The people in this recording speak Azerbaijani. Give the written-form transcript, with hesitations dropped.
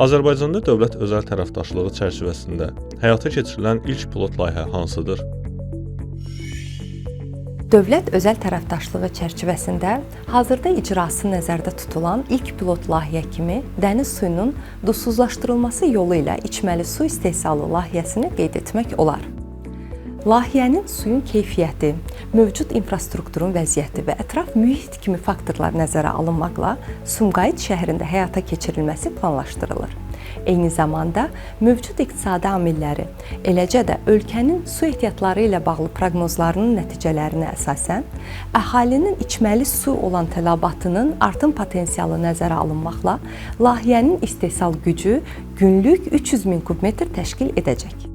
Azərbaycanda dövlət özəl tərəfdaşlığı çərçivəsində həyata keçirilən ilk pilot layihə hansıdır? Dövlət özəl tərəfdaşlığı çərçivəsində hazırda icrası nəzərdə tutulan ilk pilot layihə kimi dəniz suyunun duzsuzlaşdırılması yolu ilə içməli su istehsalı layihəsini qeyd etmək olar. Layihənin suyun keyfiyyəti, mövcud infrastrukturun vəziyyəti və ətraf mühit kimi faktorlar nəzərə alınmaqla Sumqayıt şəhərində həyata keçirilməsi planlaşdırılır. Eyni zamanda mövcud iqtisadi amilləri, eləcə də ölkənin su ehtiyatları ilə bağlı proqnozlarının nəticələrinə əsasən, əhalinin içməli su olan tələbatının artım potensialı nəzərə alınmaqla layihənin istehsal gücü günlük 300 min kubmetr təşkil edəcək.